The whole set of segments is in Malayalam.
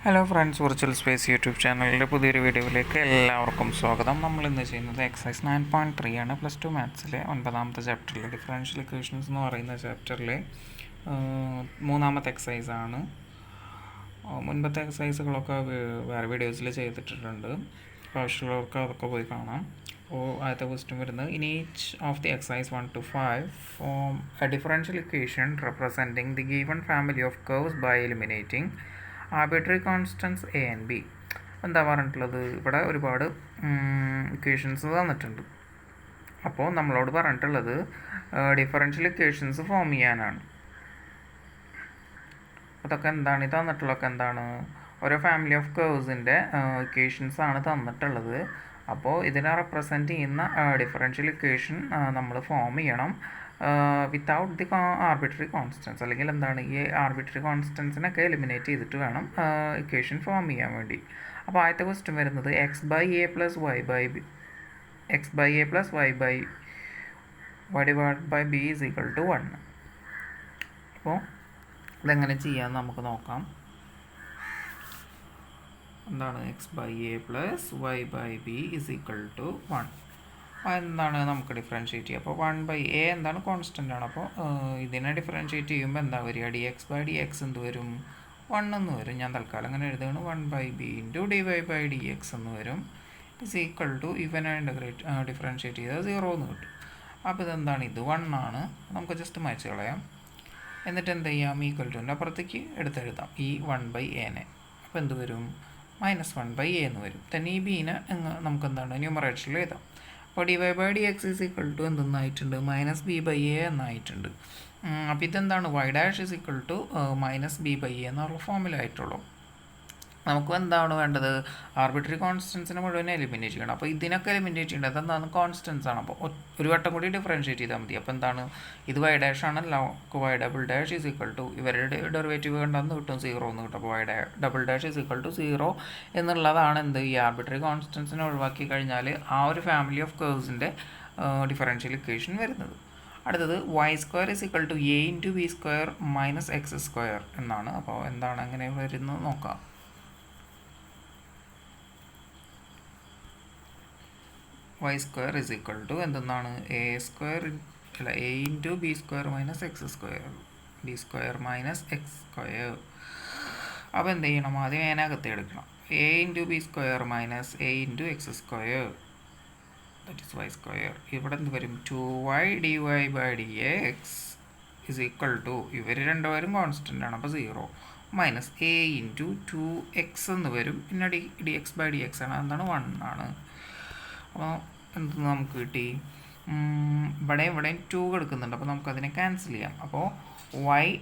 Hello friends, virtual space YouTube ചാനലിൻ്റെ പുതിയൊരു വീഡിയോയിലേക്ക് എല്ലാവർക്കും സ്വാഗതം. നമ്മൾ ഇന്ന് ചെയ്യുന്നത് എക്സസൈസ് 9.3 ആണ്. +2 മാത്സിലെ 9ാമത്തെ ചാപ്റ്ററിലെ ഡിഫറൻഷ്യൽ ഇക്വേഷൻസ് എന്ന് പറയുന്ന ചാപ്റ്ററിലെ 3ാമത്തെ എക്സസൈസ് ആണ്. മുൻപത്തെ എക്സസൈസുകളൊക്കെ വേറെ വീഡിയോസിൽ ചെയ്തിട്ടുണ്ട്. ആവശ്യമുള്ളവർക്ക് അതൊക്കെ പോയി കാണാം. അപ്പോൾ ആദ്യത്തെ ക്വസ്റ്റ്യൻ വരുന്നത്, in each of the exercise 1 to 5 form a differential equation representing the given family of curves by eliminating arbitrary constants a and b. എന്താ പറഞ്ഞിട്ടുള്ളത്, ഇവിടെ ഒരുപാട് ഇക്വേഷൻസ് തന്നിട്ടുണ്ട്. അപ്പോൾ നമ്മളോട് പറഞ്ഞിട്ടുള്ളത് ഡിഫറൻഷ്യൽ ഇക്വേഷൻസ് ഫോം ചെയ്യാനാണ്. അതൊക്കെ എന്താണ് ഈ തന്നിട്ടുള്ളതൊക്കെ എന്താണ്, ഓരോ ഫാമിലി ഓഫ് കർവ്സിൻ്റെ ഇക്വേഷൻസ് ആണ് തന്നിട്ടുള്ളത്. അപ്പോൾ ഇതിനെ റെപ്രസെൻറ്റ് ചെയ്യുന്ന ഡിഫറൻഷ്യൽ ഇക്വേഷൻ നമ്മൾ ഫോം ചെയ്യണം വിത്തൗട്ട് ദി ആർബിട്രറി കോൺസ്റ്റൻസ്, അല്ലെങ്കിൽ എന്താണ് ഈ ആർബിട്രറി കോൺസ്റ്റൻസിനൊക്കെ എലിമിനേറ്റ് ചെയ്തിട്ട് വേണം ഇക്വേഷൻ ഫോം ചെയ്യാൻ വേണ്ടി. അപ്പോൾ ആദ്യത്തെ ക്വസ്റ്റ്യൻ വരുന്നത് x/a + y/b / b = 1. അപ്പോൾ ഇതെങ്ങനെ ചെയ്യാമെന്ന് നമുക്ക് നോക്കാം. എന്താണ് x/a + y/b = 1. എന്താണ് നമുക്ക് ഡിഫറൻഷ്യേറ്റ് ചെയ്യുക. അപ്പോൾ 1/a എന്താണ്, കോൺസ്റ്റൻ്റ് ആണ്. അപ്പോൾ ഇതിനെ ഡിഫറൻഷ്യേറ്റ് ചെയ്യുമ്പോൾ എന്താ വരിക, dx/dx എന്ത് വരും, 1 എന്ന് വരും. ഞാൻ തൽക്കാലം അങ്ങനെ എഴുതുകയാണ്, 1/b × dy/dx എന്ന് വരും. = ഇവനെ ഡിഫറൻഷ്യേറ്റ് ചെയ്താൽ 0 എന്ന് കിട്ടും. അപ്പോൾ ഇതെന്താണ്, ഇത് 1 ആണ്. നമുക്ക് ജസ്റ്റ് മായ്ച്ച് കളയാം. എന്നിട്ട് എന്ത് ചെയ്യാം, =ൻ്റെ അപ്പുറത്തേക്ക് എടുത്തെഴുതാം ഈ 1/a. അപ്പോൾ എന്ത് വരും, -1/a എന്ന് വരും. തന്നെ ഈ ബീനെ നമുക്ക് എന്താണ് ന്യൂമറേറ്ററിൽ എഴുതാം. അപ്പോൾ dy/dx = എന്തെന്നായിട്ടുണ്ട്, -b/a എന്നായിട്ടുണ്ട്. അപ്പോൾ ഇതെന്താണ്, y' -b/a എന്നുള്ള ഫോമിലായിട്ടുള്ളൂ. നമുക്ക് എന്താണ് വേണ്ടത്, ആർബിട്രറി കോൺസ്റ്റൻസിനെ മുഴുവൻ എലിമിനേറ്റ് ചെയ്യണം. അപ്പോൾ ഇതിനൊക്കെ എലിമിനേറ്റ് ചെയ്യേണ്ടത് എന്താണ്, കോൺസ്റ്റൻസ് ആണ്. അപ്പോൾ ഒരു വട്ടം കൂടി ഡിഫറൻഷ്യേറ്റ് ചെയ്താൽ മതി. അപ്പോൾ എന്താണ്, ഇത് y' ആണ്, y" ഇവരുടെ ഡെറിവേറ്റീവ് കണ്ടെന്ന് കിട്ടും, 0 എന്ന് കിട്ടും. അപ്പോൾ y" 0 എന്നുള്ളതാണ് എന്ത്, ഈ ആർബിട്രറി കോൺസ്റ്റൻസിനെ ഒഴിവാക്കി കഴിഞ്ഞാൽ ആ ഒരു ഫാമിലി ഓഫ് കർവ്സിൻ്റെ ഡിഫറൻഷ്യൽ ഇക്വേഷൻ വരുന്നത്. അടുത്തത് y² = a × b² - x² എന്നാണ്. അപ്പോൾ എന്താണ് അങ്ങനെ വരുന്നത് നോക്കാം. y² എന്തെന്നാണ്, a × b² - x², b² - x². അപ്പോൾ എന്ത് ചെയ്യണം, ആദ്യം അതിനകത്ത് എടുക്കണം. a × b² - a × x², that is y². ഇവിടെ എന്ത് വരും, 2y dy/dx = ഇവർ രണ്ടുപേരും കോൺസ്റ്റൻ്റ് ആണ്, അപ്പോൾ 0 - a × 2x എന്ന് വരും. പിന്നെ dx/dx ആണ്, എന്താണ് 1 ആണ്. അപ്പോൾ എന്ത് നമുക്ക് കിട്ടി, ഇവിടെയും 2 കിടക്കുന്നുണ്ട്. അപ്പോൾ നമുക്കതിനെ ക്യാൻസൽ ചെയ്യാം. അപ്പോൾ y' -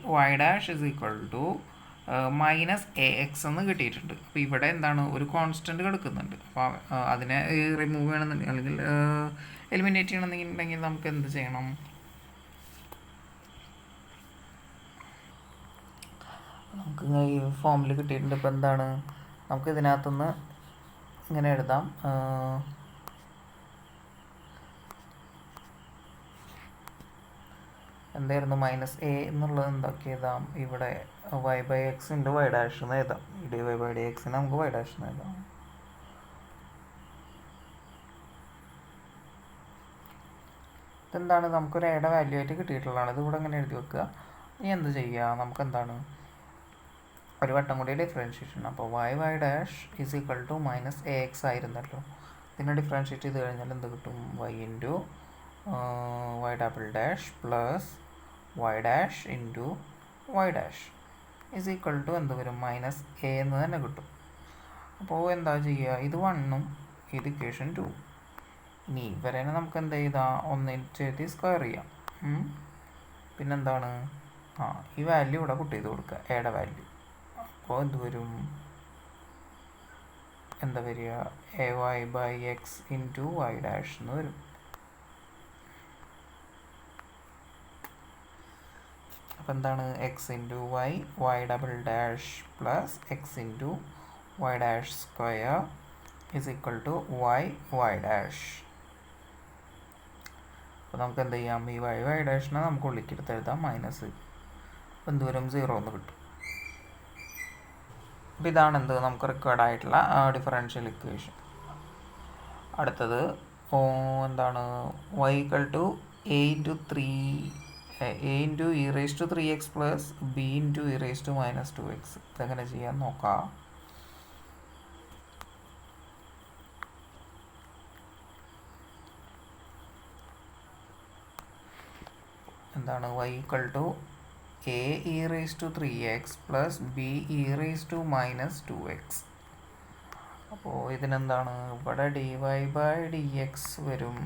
-ax എന്ന് കിട്ടിയിട്ടുണ്ട്. അപ്പോൾ ഇവിടെ എന്താണ്, ഒരു കോൺസ്റ്റൻറ്റ് കിടക്കുന്നുണ്ട്. അപ്പോൾ അതിനെ റിമൂവ് ചെയ്യണമെന്നുണ്ടെങ്കിൽ, അല്ലെങ്കിൽ എലിമിനേറ്റ് ചെയ്യണമെന്നുണ്ടെങ്കിൽ നമുക്ക് എന്ത് ചെയ്യണം, നമുക്ക് ഈ ഫോമിൽ കിട്ടിയിട്ടുണ്ട്. ഇപ്പോൾ എന്താണ്, നമുക്ക് ഇതിനകത്തുനിന്ന് ഇങ്ങനെ എഴുതാം, എന്തായിരുന്നു, -a എന്നുള്ളത് എന്താക്കി എഴുതാം, ഇവിടെ y/x × y' എന്ന് എഴുതാം. dy/dx നമുക്ക് y' എന്ന് എഴുതാം. ഇതെന്താണ്, നമുക്കൊരു എയുടെ വാല്യൂ ആയിട്ട് കിട്ടിയിട്ടുള്ളതാണ്. ഇത് ഇവിടെ ഇങ്ങനെ എഴുതി വെക്കുക. ഇനി എന്ത് ചെയ്യുക, നമുക്ക് എന്താണ് ഒരു വട്ടം കൂടി ഡിഫറൻഷ്യേഷൻ. അപ്പോൾ y' = -ax ആയിരുന്നല്ലോ. ഇതിനെ ഡിഫറൻഷ്യേറ്റ് ചെയ്ത് കഴിഞ്ഞാൽ എന്ത് കിട്ടും, y × y" + y' y' എന്ത് വരും, -a എന്ന് തന്നെ കിട്ടും. അപ്പോൾ എന്താ ചെയ്യുക, ഇത് 1ഉം ഇത് ഇക്വേഷൻ 2. ഇനി ഇവരെ നമുക്ക് എന്ത് ചെയ്താൽ ഒന്നിച്ച് സ്ക്വയർ ചെയ്യാം. പിന്നെന്താണ്, ഈ വാല്യൂ ഇവിടെ പുട്ട് ചെയ്ത് കൊടുക്കുക, എയുടെ വാല്യൂ. അപ്പോൾ എന്ത് വരും, എന്താ വരിക, ay/x × y' എന്ന് വരും. അപ്പോൾ എന്താണ്, x × y y" + x × y' = y'. അപ്പോൾ നമുക്ക് എന്ത് ചെയ്യാം, ഈ y' നമുക്ക് ഉള്ളിക്കെടുത്ത് എഴുതാം, മൈനസ്. അപ്പോൾ എന്ത് വരും, 0 എന്ന് കിട്ടും. അപ്പോൾ ഇതാണ് എന്ത് നമുക്ക് റിക്വയർഡ് ആയിട്ടുള്ള ഡിഫറൻഷ്യൽ ഇക്വേഷൻ. അടുത്തത് എന്താണ് y equal to a into e raise to 3x plus b into e raise to minus 2x. ഇതെങ്ങനെ ചെയ്യാൻ നോക്കാം. എന്താണ് y equal to a e raise to 3x plus b e raise to minus 2x. അപ്പോൾ ഇതിനെന്താണ് ഇവിടെ dy ബൈ dx വരും.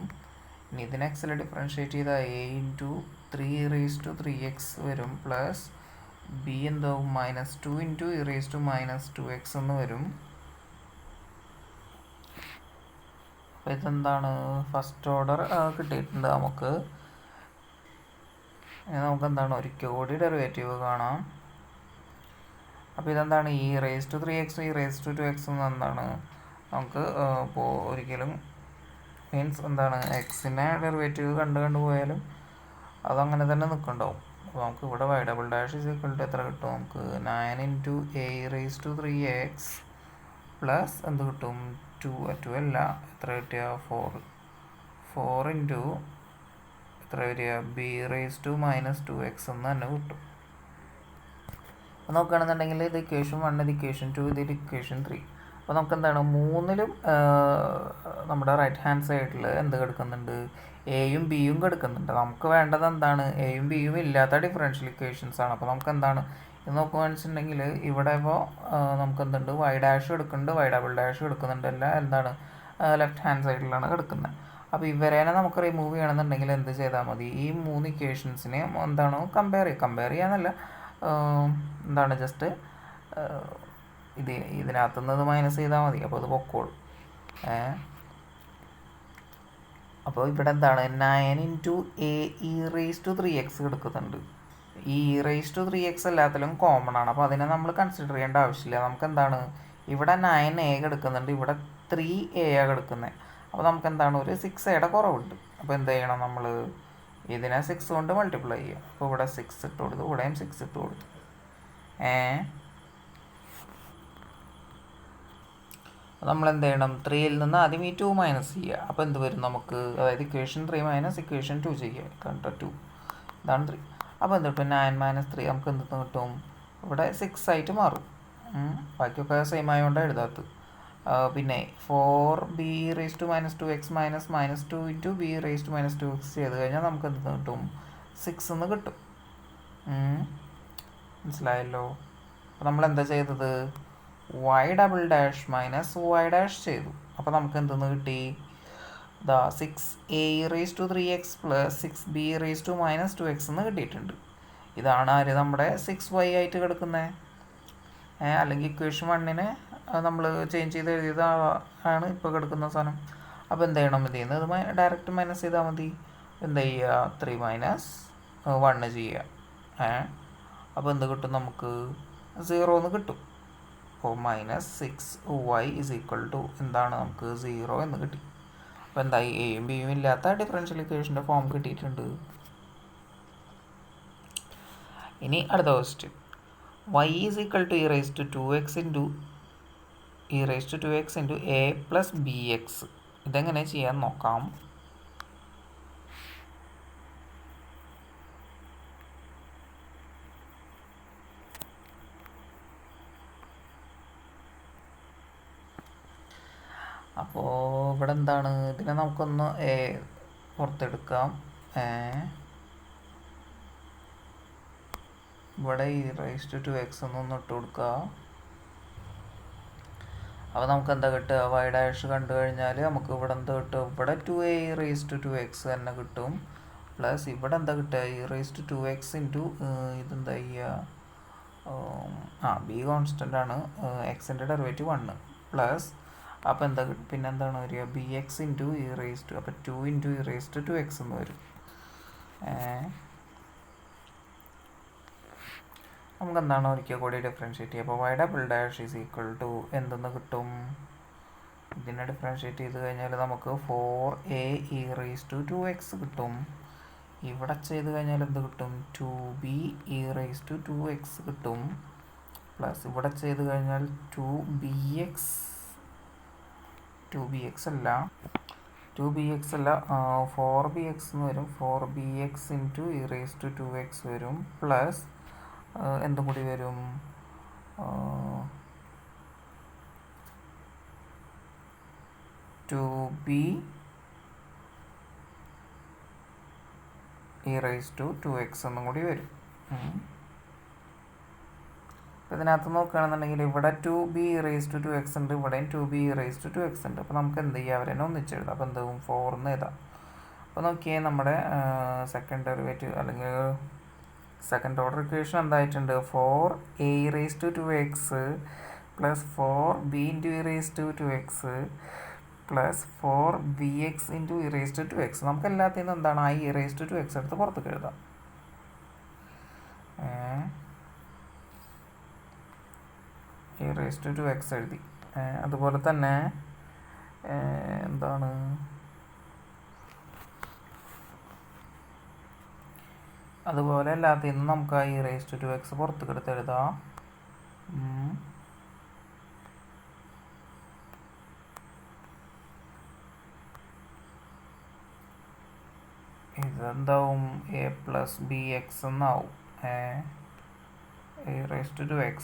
ഇനി ഇതിനെ എക്സിൽ ഡിഫറൻഷ്യേറ്റ് ചെയ്താൽ a into 3 raise to 3x വരും പ്ലസ് b എന്താവും minus 2 into e raise to minus 2x എന്ന് വരും. അപ്പോൾ ഇതെന്താണ് ഫസ്റ്റ് ഓർഡർ കിട്ടിയിട്ടുണ്ട് നമുക്ക്. നമുക്ക് എന്താണ് ഒരിക്കൽ കൂടി ഡെറിവേറ്റീവ് കാണാം. അപ്പോൾ ഇതെന്താണ് e raise to 3x e raise to 2x എന്ന് എന്താണ് നമുക്ക് ഇപ്പോൾ ഒരിക്കലും മീൻസ് എന്താണ് എക്സിനെ ഡെറിവേറ്റീവ് കണ്ടു പോയാലും അതങ്ങനെ തന്നെ നിൽക്കുന്നുണ്ടാവും. അപ്പോൾ നമുക്ക് ഇവിടെ y double dash is equal to എത്ര കിട്ടും നമുക്ക് 9 into a raise to 3x plus എന്ത് കിട്ടും 2 അല്ല എത്ര കിട്ടിയ 4 ഇൻറ്റു എത്ര വരിക B raise to minus 2x എന്ന് തന്നെ കിട്ടും. അപ്പോൾ നോക്കുകയാണെന്നുണ്ടെങ്കിൽ ഇത് ഇക്വേഷൻ 1 ഇത് ഇക്വേഷൻ 2 ഇത് ഇക്വേഷൻ 3. അപ്പോൾ നമുക്ക് എന്താണ് മൂന്നിലും നമ്മുടെ റൈറ്റ് ഹാൻഡ് സൈഡിൽ എന്ത് കിടക്കുന്നുണ്ട് എയും ബിയും കിടക്കുന്നുണ്ട്. നമുക്ക് വേണ്ടത് എന്താണ് എയും ബിയും ഇല്ലാത്ത ഡിഫറൻഷ്യൽ ഇക്വേഷൻസ് ആണ്. അപ്പോൾ നമുക്ക് എന്താണ് ഇത് നോക്കുകയാണെന്ന് വെച്ചിട്ടുണ്ടെങ്കിൽ ഇവിടെ ഇപ്പോൾ നമുക്ക് എന്തുണ്ട് y ഡാഷ് എടുക്കുന്നുണ്ട് y ഡബിൾ ഡാഷ് എടുക്കുന്നുണ്ട് എല്ലാം എന്താണ് ലെഫ്റ്റ് ഹാൻഡ് സൈഡിലാണ് കിടക്കുന്നത്. അപ്പോൾ ഇവരേനെ നമുക്ക് റിമൂവ് ചെയ്യണമെന്നുണ്ടെങ്കിൽ എന്ത് ചെയ്താൽ മതി ഈ 3 ഇക്വേഷൻസിനെ എന്താണോ കമ്പയർ ചെയ്യാന്നല്ല എന്താണ് ജസ്റ്റ് ഇതിനകത്തുനിന്ന് ഇത് മൈനസ് ചെയ്താൽ മതി. അപ്പോൾ അത് പൊക്കോളും. അപ്പോൾ ഇവിടെ എന്താണ് 9 into a e raise to 3x എടുക്കുന്നുണ്ട്. ഈ ഇ റേസ് ടു 3x എല്ലാത്തിലും കോമൺ ആണ്. അപ്പോൾ അതിനെ നമ്മൾ കൺസിഡർ ചെയ്യേണ്ട ആവശ്യമില്ല. നമുക്ക് എന്താണ് ഇവിടെ 9a എടുക്കുന്നുണ്ട് ഇവിടെ 3a എടുക്കുന്നത്. അപ്പോൾ നമുക്ക് എന്താണ് ഒരു 6a കുറവുണ്ട്. അപ്പോൾ എന്ത് ചെയ്യണം നമ്മൾ ഇതിനെ 6 കൊണ്ട് മൾട്ടിപ്ലൈ ചെയ്യാം. അപ്പോൾ ഇവിടെ 6 ഇട്ട് കൊടുത്തു ഇവിടെയും 6 ഇട്ട് കൊടുത്തു. നമ്മൾ എന്ത് ചെയ്യണം 3യിൽ നിന്ന് ആദ്യം ഈ 2 മൈനസ് ചെയ്യുക. അപ്പോൾ എന്ത് വരും നമുക്ക് അതായത് ഇക്വേഷൻ 3 മൈനസ് ഇക്വേഷൻ 2 ചെയ്യുക. കണ്ട 2 ഇതാണ് 3. അപ്പോൾ എന്ത് കിട്ടും 9 മൈനസ് 3 നമുക്ക് എന്ത് കിട്ടും ഇവിടെ 6 ആയിട്ട് മാറും. ബാക്കിയൊക്കെ സെയിം ആയതുകൊണ്ട് എഴുതാത്തത്. പിന്നെ 4b raise to minus 2x minus minus 2 into b raise to minus 2x ചെയ്ത് കഴിഞ്ഞാൽ നമുക്ക് എന്ത് കിട്ടും 6 എന്ന് കിട്ടും. മനസ്സിലായല്ലോ. അപ്പോൾ നമ്മൾ എന്താ ചെയ്തത് y double dash minus y dash ചെയ്തു. അപ്പോൾ നമുക്ക് എന്തെന്ന് കിട്ടി 6a raise to 3x plus 6b raise to minus 2x എന്ന് കിട്ടിയിട്ടുണ്ട്. ഇതാണ് ആര് നമ്മുടെ 6y ആയിട്ട് കിടക്കുന്നത്. അല്ലെങ്കിൽ ഇക്വേഷൻ 1നെ നമ്മൾ ചേഞ്ച് ചെയ്ത് എഴുതിയത് ആണ് ഇപ്പോൾ കിടക്കുന്ന സാധനം. അപ്പോൾ എന്ത് ചെയ്യണം ഇതിൽ നിന്ന് ഇത് ഡയറക്റ്റ് മൈനസ് ചെയ്താൽ മതി. എന്താ ചെയ്യുക 3 മൈനസ് 1 ചെയ്യുക. അപ്പോൾ എന്ത് കിട്ടും നമുക്ക് 0 എന്ന് കിട്ടും. അപ്പോൾ minus 6y is equal to എന്താണ് നമുക്ക് 0 എന്ന് കിട്ടി. അപ്പോൾ എന്തായി എയും ബിയും ഇല്ലാത്ത ഡിഫറൻഷ്യൽ ഇക്വേഷൻ്റെ ഫോം കിട്ടിയിട്ടുണ്ട്. ഇനി അടുത്ത question y is equal to e raise to 2x into a plus b x. ഇതെങ്ങനെ ചെയ്യാൻ നോക്കാം. അപ്പോൾ ഇവിടെ എന്താണ് ഇതിനെ നമുക്കൊന്ന് പുറത്തെടുക്കാം. ഇവിടെ ഈ റേസ് ടു 2x എന്നൊന്ന് ഇട്ട് കൊടുക്കുക. അപ്പോൾ നമുക്ക് എന്താ കിട്ടുക y ഡാഷ് കണ്ടു കഴിഞ്ഞാൽ നമുക്ക് ഇവിടെ എന്താ കിട്ടും ഇവിടെ 2a റേസ് ടു 2x തന്നെ കിട്ടും. പ്ലസ് ഇവിടെ എന്താ കിട്ടുക ഈ റേസ് ടു 2x ഇൻറ്റു ഇതെന്താ ചെയ്യുക ബി കോൺസ്റ്റൻ്റ് ആണ് എക്സിൻ്റെ ഡെറിവേറ്റീവ് 1 പ്ലസ് അപ്പോൾ എന്താ പിന്നെ എന്താണ് വരിക b x into e raise to അപ്പോൾ 2 into e raise to 2x എന്ന് വരും. നമുക്ക് എന്താണ് ഒരിക്കൽ കൂടി ഡിഫറൻഷ്യേറ്റ് ചെയ്യുക. അപ്പോൾ y double dash is equal to എന്തെന്ന് കിട്ടും ഇതിനെ ഡിഫറൻഷ്യേറ്റ് ചെയ്ത് കഴിഞ്ഞാൽ നമുക്ക് 4a E raise to 2x കിട്ടും. ഇവിടെ ചെയ്ത് കഴിഞ്ഞാൽ എന്ത് കിട്ടും 2b E raise to 2x കിട്ടും പ്ലസ് ഇവിടെ ചെയ്ത് കഴിഞ്ഞാൽ 2bx അല്ല 4bx എന്ന് വരും. 4bx into e raise to 2x വരും. പ്ലസ് എന്തും കൂടി വരും, 2b E raise to 2x എന്നും കൂടി വരും. അപ്പോൾ ഇതിനകത്ത് നോക്കുകയാണെന്നുണ്ടെങ്കിൽ ഇവിടെ 2b റേസ് ടു 2x ഉണ്ട്, ഇവിടെയും 2b റേസ് ടു 2x ഉണ്ട്. അപ്പോൾ നമുക്ക് എന്ത് ചെയ്യാം, അവരെ ഒന്നിച്ചെഴുതാം. അപ്പോൾ എന്താവും 4 എന്ന് എഴുതാം. അപ്പോൾ നോക്കിയേ, നമ്മുടെ സെക്കൻഡ് ഡെറിവേറ്റീവ് അല്ലെങ്കിൽ സെക്കൻഡ് ഓർഡർ ഇക്വേഷൻ എന്തായിട്ടുണ്ട്, 4a raise to 2x plus 4b into e raise to 2x plus 4bx into e raise to 2x. നമുക്ക് എല്ലാത്തിനും എന്താണ്, ഇ റേസ് ടു 2x എടുത്ത് പുറത്തേക്ക് എഴുതാം. ഇ റേസ് ടു 2x എഴുതി. അതുപോലെ തന്നെ എന്താണ്, അതുപോലെ എല്ലാത്തിനും നമുക്ക് ഇ റേസ് ടു 2x പുറത്തേക്ക് എടുത്ത് എഴുതാം. ഇതെന്താവും, എ പ്ലസ് ബി എക്സ് എന്നാവും. A raise to 2x.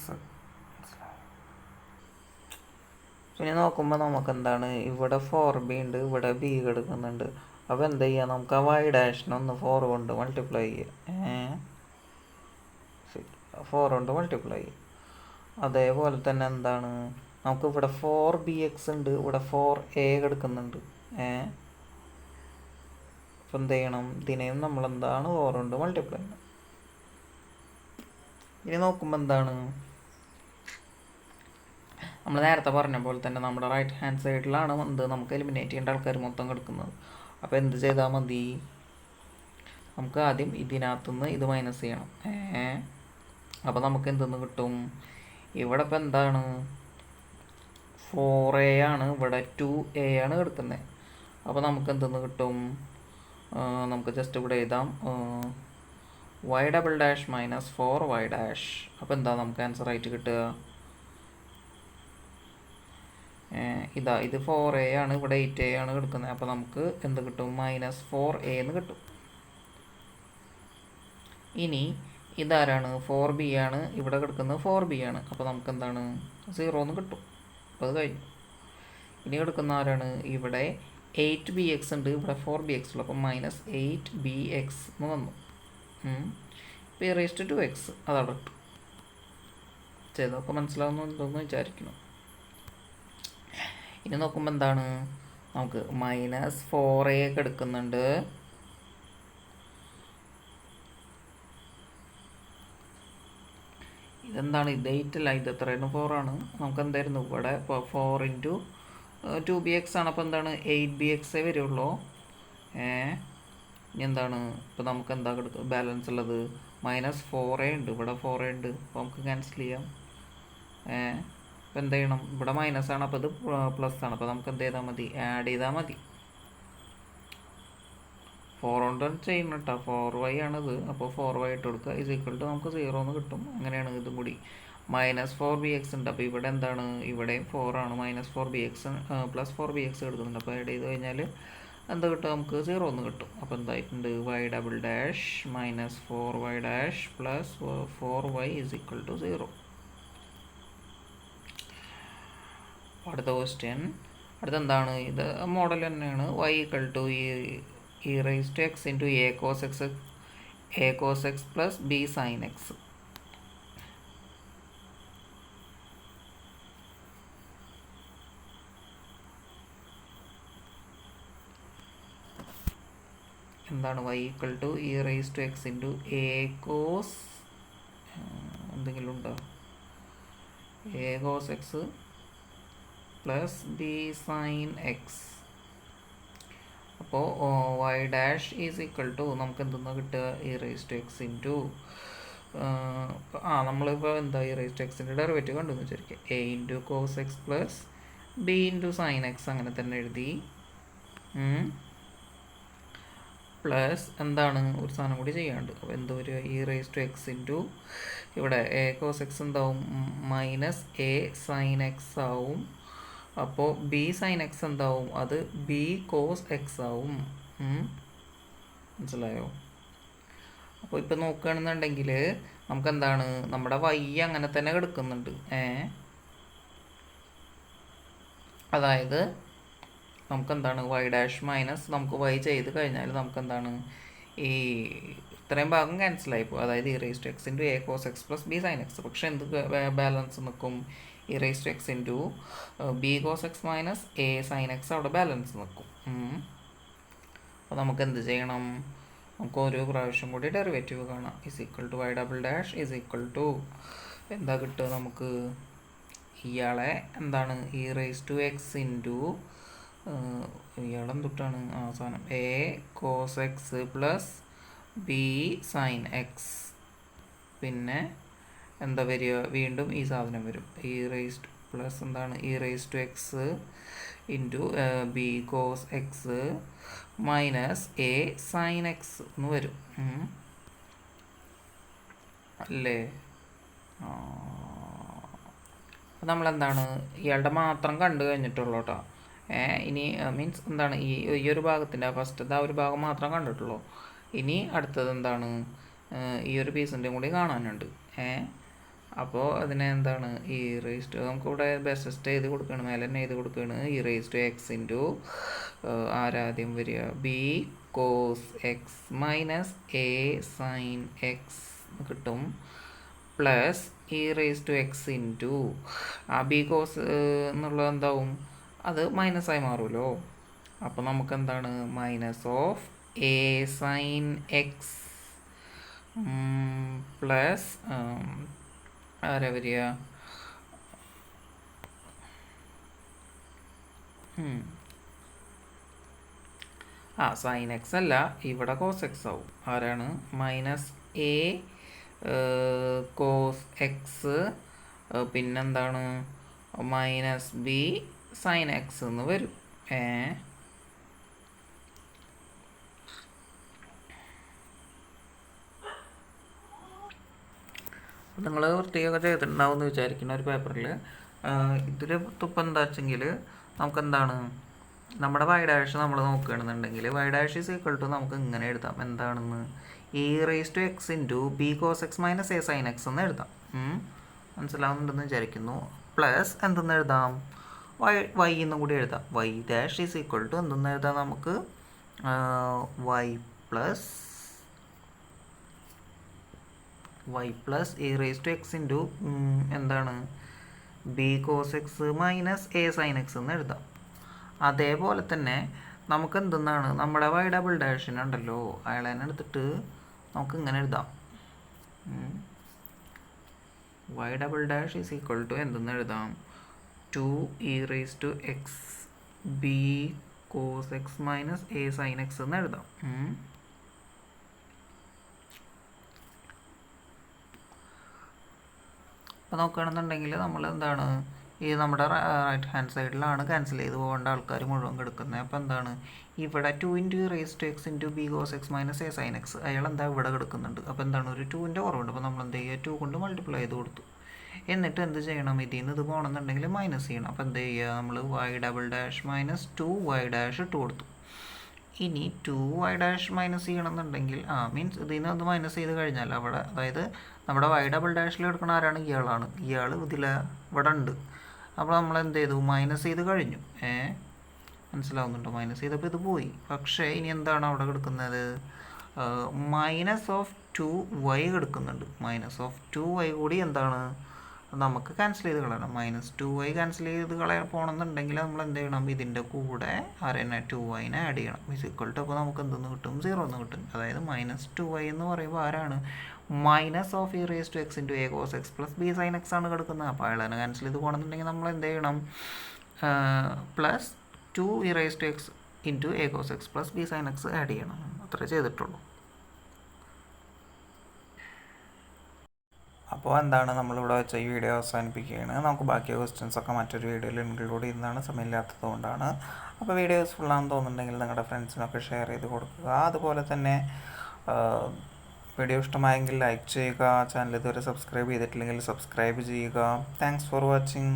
പിന്നെ നോക്കുമ്പോൾ നമുക്ക് എന്താണ്, ഇവിടെ 4b ഉണ്ട്, ഇവിടെ b കിടക്കുന്നുണ്ട്. അപ്പോൾ എന്ത് ചെയ്യുക, നമുക്ക് ആ y ഡാഷിനൊന്ന് 4 കൊണ്ട് മൾട്ടിപ്ലൈ ചെയ്യുക. 4 കൊണ്ട് മൾട്ടിപ്ലൈ ചെയ്യുക. അതേപോലെ തന്നെ എന്താണ്, നമുക്ക് ഇവിടെ 4bx ഉണ്ട്, ഇവിടെ 4a കിടക്കുന്നുണ്ട്. അപ്പോൾ എന്ത് ചെയ്യണം, ഇതിനെയും നമ്മളെന്താണ് 4 കൊണ്ട് മൾട്ടിപ്ലൈ ചെയ്യണം. ഇനി നോക്കുമ്പോൾ എന്താണ്, നമ്മൾ നേരത്തെ പറഞ്ഞ പോലെ തന്നെ നമ്മുടെ റൈറ്റ് ഹാൻഡ് സൈഡിലാണ് എന്ത് നമുക്ക് എലിമിനേറ്റ് ചെയ്യേണ്ട ആൾക്കാർ മൊത്തം കിടക്കുന്നത്. അപ്പോൾ എന്ത് ചെയ്താൽ മതി, നമുക്ക് ആദ്യം ഇതിനകത്തുനിന്ന് ഇത് മൈനസ് ചെയ്യണം. അപ്പോൾ നമുക്ക് എന്തെന്ന് കിട്ടും, ഇവിടെ ഇപ്പോൾ എന്താണ് 4a ആണ്, ഇവിടെ 2a ആണ് കിടക്കുന്നത്. അപ്പോൾ നമുക്ക് എന്തെന്ന് കിട്ടും, നമുക്ക് ജസ്റ്റ് ഇവിടെ എഴുതാം y double dash minus 4y dash. അപ്പോൾ എന്താ നമുക്ക് ആൻസർ ആയിട്ട് കിട്ടുക, ഇതാ ഇത് 4a ആണ്, ഇവിടെ 8a ആണ് കിടക്കുന്നത്. അപ്പോൾ നമുക്ക് എന്ത് കിട്ടും, മൈനസ് 4a എന്ന് കിട്ടും. ഇനി ഇതാരാണ്, 4b ആണ്, ഇവിടെ കിടക്കുന്നത് 4b ആണ്. അപ്പോൾ നമുക്ക് എന്താണ് 0 എന്ന് കിട്ടും. അപ്പോൾ അത് കഴിഞ്ഞു. ഇനി കിടക്കുന്ന ആരാണ്, ഇവിടെ 8bx ഉണ്ട്, ഇവിടെ 4bx ഉള്ളു. അപ്പോൾ മൈനസ് 8bx എന്ന് വന്നു. ഇപ്പോൾ റേസ് ടു 2x അതവിടെ ഇട്ടു. ചെയ്തൊക്കെ മനസ്സിലാവുന്നുണ്ടോയെന്ന് വിചാരിക്കണം. ഇനി നോക്കുമ്പോൾ എന്താണ്, നമുക്ക് മൈനസ് 4a ഒക്കെ എടുക്കുന്നുണ്ട്. ഇതെന്താണ്, ഇത് 8 അല്ല, ഇത് എത്രയാണ് 4 ആണ്. നമുക്ക് എന്തായിരുന്നു ഇവിടെ 4 ഇൻറ്റു 2bx ആണ്. അപ്പോൾ എന്താണ് 8bx വരുള്ളൂ. ഇനി എന്താണ്, ഇപ്പോൾ നമുക്ക് എന്താ കിടക്കുക, ബാലൻസ് ഉള്ളത് മൈനസ് 4a ഉണ്ട്, ഇവിടെ 4a ഉണ്ട്. അപ്പോൾ നമുക്ക് ക്യാൻസൽ ചെയ്യാം. അപ്പോൾ എന്ത് ചെയ്യണം, ഇവിടെ മൈനസ് ആണ്, അപ്പോൾ ഇത് പ്ലസ് ആണ്. അപ്പോൾ നമുക്ക് എന്ത് ചെയ്താൽ മതി, ആഡ് ചെയ്താൽ മതി. 4 കൊണ്ട് ചെയ്യണം കേട്ടോ, 4y ആണിത്. അപ്പോൾ 4y ഇട്ട് കൊടുക്കുക, ഇസ് ഈക്വൽ ടു നമുക്ക് 0 എന്ന് കിട്ടും. അങ്ങനെയാണ് ഇതും കൂടി. മൈനസ് 4bx ഉണ്ട്, അപ്പോൾ ഇവിടെ എന്താണ്, ഇവിടെയും 4 ആണ്, മൈനസ് 4bx പ്ലസ് 4bx എടുക്കുന്നുണ്ട്. അപ്പോൾ ആഡ് ചെയ്ത് കഴിഞ്ഞാൽ എന്താ കിട്ടും, നമുക്ക് 0 എന്ന് കിട്ടും. അപ്പോൾ എന്തായിട്ടുണ്ട്, y double dash minus 4y dash plus 4y is equal to 0. അടുത്ത ക്വസ്റ്റ്യൻ, അടുത്തെന്താണ്, ഇത് മോഡൽ തന്നെയാണ്. y equal to e raise to x into a cos x plus b sine x. എന്താണ്, y equal to e raise to x into a cos എന്തെങ്കിലും ഉണ്ടോ, a cos x plus b sine x. അപ്പോൾ y dash is equal to നമുക്ക് എന്തെന്ന് കിട്ടുക, e raise to x into നമ്മളിപ്പോൾ എന്താ ഇ റേസ് ടു എക്സിൻ്റെ ഡെറിവേറ്റീവ് കണ്ടെന്ന് വിചാരിക്കുക, a into cos x plus b into sine x അങ്ങനെ തന്നെ എഴുതി. പ്ലസ് എന്താണ് ഒരു സാധനം കൂടി ചെയ്യാണ്ട്. അപ്പോൾ എന്ത് വരിക, e raise to x into ഇവിടെ എ കോസ് എക്സ് എന്താവും, മൈനസ് എ സൈൻ എക്സ് ആവും. അപ്പോൾ ബി സൈൻ എക്സ് എന്താവും, അത് ബി കോസ് എക്സ് ആവും. മനസ്സിലായോ? അപ്പോൾ ഇപ്പം നോക്കുകയാണെന്നുണ്ടെങ്കിൽ നമുക്ക് എന്താണ്, നമ്മുടെ വൈ അങ്ങനെ തന്നെ കിടക്കുന്നുണ്ട്. അതായത് നമുക്കെന്താണ് വൈ ഡാഷ് മൈനസ് നമുക്ക് വൈ ചെയ്ത് കഴിഞ്ഞാൽ നമുക്കെന്താണ് ഈ ഇത്രയും ഭാഗം ക്യാൻസലായി പോകും. അതായത് e raise to x into a cos x plus b sine x. പക്ഷെ എന്ത് ബാലൻസ് നിൽക്കും, e raise to x into b cos x minus a sine x അവിടെ ബാലൻസ് നിൽക്കും. അപ്പോൾ നമുക്ക് എന്ത് ചെയ്യണം, നമുക്ക് ഓരോ പ്രാവശ്യം കൂടി ഡെറിവേറ്റീവ് കാണാം. Is equal to y double dash is equal to എന്താ കിട്ടുക നമുക്ക്, ഇയാളെ എന്താണ് e raise to x into ഇയാളെന്തൊട്ടാണ് അവസാനം a cos x plus b sine x, പിന്നെ എന്താ വരിക, വീണ്ടും ഈ സാധനം വരും ഇ റേസ് ടു പ്ലസ് എന്താണ് e raise to x into b cos x minus a sine x എന്ന് വരും. അല്ലേ? നമ്മളെന്താണ് ഇയാളുടെ മാത്രം കണ്ടു കഴിഞ്ഞിട്ടുള്ളൂ കേട്ടോ. ഇനി മീൻസ് എന്താണ് ഈ ഒരു ഭാഗത്തിൻ്റെ ഫസ്റ്റത്തെ ആ ഒരു ഭാഗം മാത്രം കണ്ടിട്ടുള്ളൂ. ഇനി അടുത്തത് എന്താണ്, ഈ ഒരു പീസിൻ്റെയും കൂടി കാണാനുണ്ട്. അപ്പോൾ അതിനെ എന്താണ് ഈ റേസ് ടു നമുക്കിവിടെ ബെസ്റ്റ് എഴുതി കൊടുക്കുകയാണ്, മേലെ തന്നെ എഴുതി കൊടുക്കുകയാണ്. E raise to x into ആരാദ്യം വരിക, b cos x minus a sine x കിട്ടും, plus e raise to x into ആ ബി കോസ് എന്നുള്ളത് എന്താവും, അത് മൈനസായി മാറുമല്ലോ. അപ്പോൾ നമുക്ക് എന്താണ് minus of a sine x plus ആരാ വരിക, സൈൻ എക്സ് അല്ല, ഇവിടെ കോസ് എക്സ് ആവും. ആരാണ്, മൈനസ് എ കോസ് എക്സ് പിന്നെന്താണ് മൈനസ് ബി സൈൻ എക്സ് എന്ന് വരും. നിങ്ങൾ വൃത്തിയൊക്കെ ചെയ്തിട്ടുണ്ടാവും എന്ന് വിചാരിക്കുന്ന ഒരു പേപ്പറിൽ. ഇതിൽ ഇപ്പം എന്താ വെച്ചെങ്കിൽ നമുക്കെന്താണ് നമ്മുടെ വൈ ഡാഷ് നമ്മൾ നോക്കുകയാണെന്നുണ്ടെങ്കിൽ y dash is equal to നമുക്ക് ഇങ്ങനെ എഴുതാം, എന്താണെന്ന് e raise to x into b cos x minus a sine x എന്ന് എഴുതാം. മനസ്സിലാവുന്നുണ്ടെന്ന് വിചാരിക്കുന്നു. പ്ലസ് എന്തെന്ന് എഴുതാം, വൈ എന്നും കൂടി എഴുതാം. Y dash is equal to എന്തെന്ന് എഴുതാം നമുക്ക്, y plus e raise to x into എന്താണ് b cos x minus a sine x എന്ന് എഴുതാം. അതേപോലെ തന്നെ നമുക്ക് എന്തെന്നാണ് നമ്മുടെ വൈ ഡബിൾ ഡാഷിനുണ്ടല്ലോ, അയാളെ എടുത്തിട്ട് നമുക്ക് ഇങ്ങനെ എഴുതാം, y double dash is equal to എന്തെന്ന് എഴുതാം, 2 e raise to x b cos x minus a sine x എന്ന് എഴുതാം. അപ്പോൾ നോക്കുകയാണെന്നുണ്ടെങ്കിൽ നമ്മൾ എന്താണ് ഈ നമ്മുടെ റൈറ്റ് ഹാൻഡ് സൈഡിലാണ് ക്യാൻസൽ ചെയ്ത് പോകേണ്ട ആൾക്കാർ മുഴുവൻ കിടക്കുന്നത്. അപ്പോൾ എന്താണ് ഇവിടെ 2 into raise to x into b cos x minus a sine x, അയാൾ എന്താ ഇവിടെ കിടക്കുന്നുണ്ട്. അപ്പോൾ എന്താണ് ഒരു 2ൻ്റെ കുറവുണ്ട്. അപ്പോൾ നമ്മൾ എന്ത് ചെയ്യുക, 2 കൊണ്ട് മൾട്ടിപ്ലൈ ചെയ്ത് കൊടുത്തു. എന്നിട്ട് എന്ത് ചെയ്യണം, ഇതിൽ നിന്ന് ഇത് പോകണമെന്നുണ്ടെങ്കിൽ മൈനസ് ചെയ്യണം. അപ്പോൾ എന്ത് ചെയ്യുക, നമ്മൾ y double dash minus 2 y dash ഇട്ട് കൊടുത്തു. ഇനി 2 വൈ ഡാഷ് മൈനസ് ചെയ്യണമെന്നുണ്ടെങ്കിൽ മീൻസ് ഇതിൽ നിന്ന് അത് മൈനസ് ചെയ്ത് കഴിഞ്ഞാൽ അവിടെ, അതായത് നമ്മുടെ വൈ ഡബിൾ ഡാഷിൽ എടുക്കുന്ന ആരാണ്, ഇയാളാണ്. ഇയാൾ ഇവിടെ ഉണ്ട്. അപ്പോൾ നമ്മൾ എന്ത് ചെയ്തു, മൈനസ് ചെയ്ത് കഴിഞ്ഞു. മനസ്സിലാവുന്നുണ്ടോ, മൈനസ് ചെയ്തപ്പോൾ ഇത് പോയി. പക്ഷേ ഇനി എന്താണ് അവിടെ കിടക്കുന്നത്, മൈനസ് ഓഫ് 2 വൈ കിടക്കുന്നുണ്ട്. മൈനസ് ഓഫ് 2 വൈ കൂടി എന്താണ് നമുക്ക് ക്യാൻസൽ ചെയ്ത് കളയണം. മൈനസ് 2 വൈ ക്യാൻസൽ ചെയ്ത് പോകണമെന്നുണ്ടെങ്കിൽ നമ്മൾ എന്ത് ചെയ്യണം, ഇതിൻ്റെ കൂടെ ആരെന്നെ 2 വൈനെ ആഡ് ചെയ്യണം. ഇക്വൽ ടു അപ്പോൾ നമുക്ക് എന്തെന്ന് കിട്ടും, 0 എന്ന് കിട്ടും. അതായത് മൈനസ് 2 വൈ എന്ന് പറയുമ്പോൾ ആരാണ്, minus of e raise to x into a cos x plus b sine x ആണ് കിടക്കുന്നത്. അപ്പോൾ അയാളെ ക്യാൻസൽ ചെയ്ത് പോകണമെന്നുണ്ടെങ്കിൽ നമ്മൾ എന്ത് ചെയ്യണം, plus 2 e raise to x into a cos x plus b sine x add ചെയ്യണം. അത്രേ ചെയ്തിട്ടുള്ളൂ. അപ്പോൾ എന്താണ് നമ്മളിവിടെ വെച്ച ഈ വീഡിയോ അവസാനിപ്പിക്കുകയാണ്. നമുക്ക് ബാക്കി ക്വസ്റ്റ്യൻസൊക്കെ മറ്റൊരു വീഡിയോയിൽ ഇൻക്ലൂഡ് ചെയ്യുന്നതാണ്, സമയമില്ലാത്തത് കൊണ്ടാണ്. അപ്പോൾ വീഡിയോ യൂസ്ഫുൾ ആണെന്ന് തോന്നുന്നുണ്ടെങ്കിൽ നിങ്ങളുടെ ഫ്രണ്ട്സിനൊക്കെ ഷെയർ ചെയ്ത് കൊടുക്കുക. അതുപോലെ തന്നെ വീഡിയോ ഇഷ്ടമായെങ്കിൽ ലൈക്ക് ചെയ്യുക. ചാനൽ ഇതുവരെ സബ്സ്ക്രൈബ് ചെയ്തിട്ടില്ലെങ്കിൽ സബ്സ്ക്രൈബ് ചെയ്യുക. Thanks for watching.